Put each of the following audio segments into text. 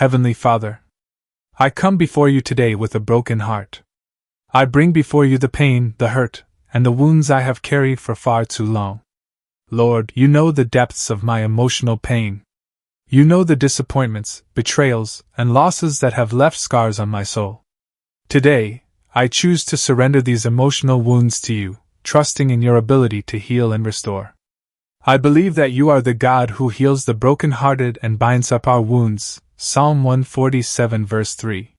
Heavenly Father, I come before you today with a broken heart. I bring before you the pain, the hurt, and the wounds I have carried for far too long. Lord, you know the depths of my emotional pain. You know the disappointments, betrayals, and losses that have left scars on my soul. Today, I choose to surrender these emotional wounds to you, trusting in your ability to heal and restore. I believe that you are the God who heals the brokenhearted and binds up our wounds. Psalm 147 verse 3.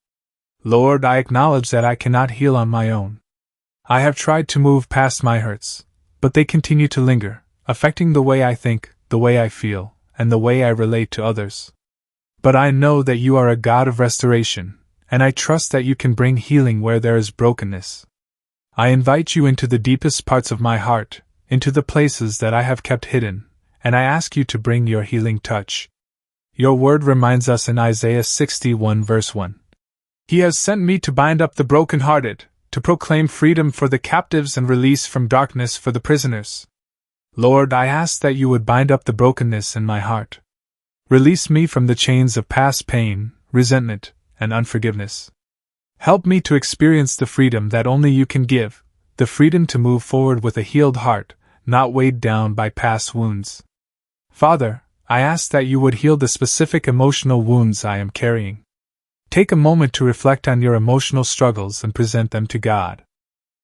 Lord, I acknowledge that I cannot heal on my own. I have tried to move past my hurts, but they continue to linger, affecting the way I think, the way I feel, and the way I relate to others. But I know that you are a God of restoration, and I trust that you can bring healing where there is brokenness. I invite you into the deepest parts of my heart, into the places that I have kept hidden, and I ask you to bring your healing touch. Your word reminds us in Isaiah 61 verse 1. He has sent me to bind up the brokenhearted, to proclaim freedom for the captives and release from darkness for the prisoners. Lord, I ask that you would bind up the brokenness in my heart. Release me from the chains of past pain, resentment, and unforgiveness. Help me to experience the freedom that only you can give, the freedom to move forward with a healed heart, not weighed down by past wounds. Father, I ask that you would heal the specific emotional wounds I am carrying. Take a moment to reflect on your emotional struggles and present them to God.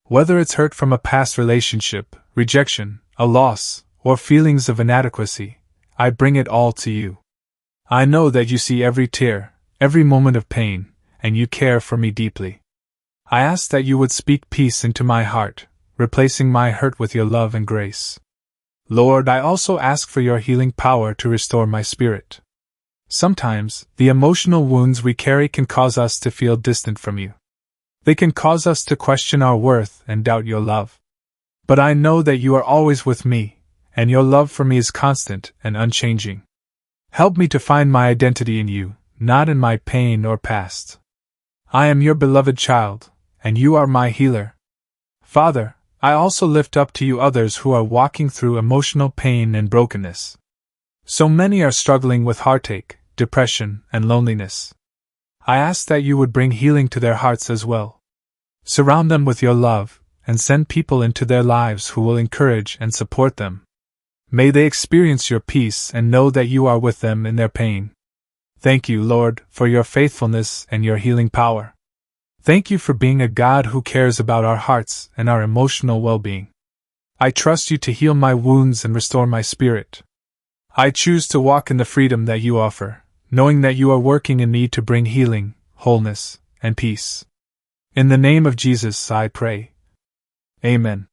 Whether it's hurt from a past relationship, rejection, a loss, or feelings of inadequacy, I bring it all to you. I know that you see every tear, every moment of pain, and you care for me deeply. I ask that you would speak peace into my heart, replacing my hurt with your love and grace. Lord, I also ask for your healing power to restore my spirit. Sometimes, the emotional wounds we carry can cause us to feel distant from you. They can cause us to question our worth and doubt your love. But I know that you are always with me, and your love for me is constant and unchanging. Help me to find my identity in you, not in my pain or past. I am your beloved child, and you are my healer. Father, I also lift up to you others who are walking through emotional pain and brokenness. So many are struggling with heartache, depression, and loneliness. I ask that you would bring healing to their hearts as well. Surround them with your love, and send people into their lives who will encourage and support them. May they experience your peace and know that you are with them in their pain. Thank you, Lord, for your faithfulness and your healing power. Thank you for being a God who cares about our hearts and our emotional well-being. I trust you to heal my wounds and restore my spirit. I choose to walk in the freedom that you offer, knowing that you are working in me to bring healing, wholeness, and peace. In the name of Jesus I pray. Amen.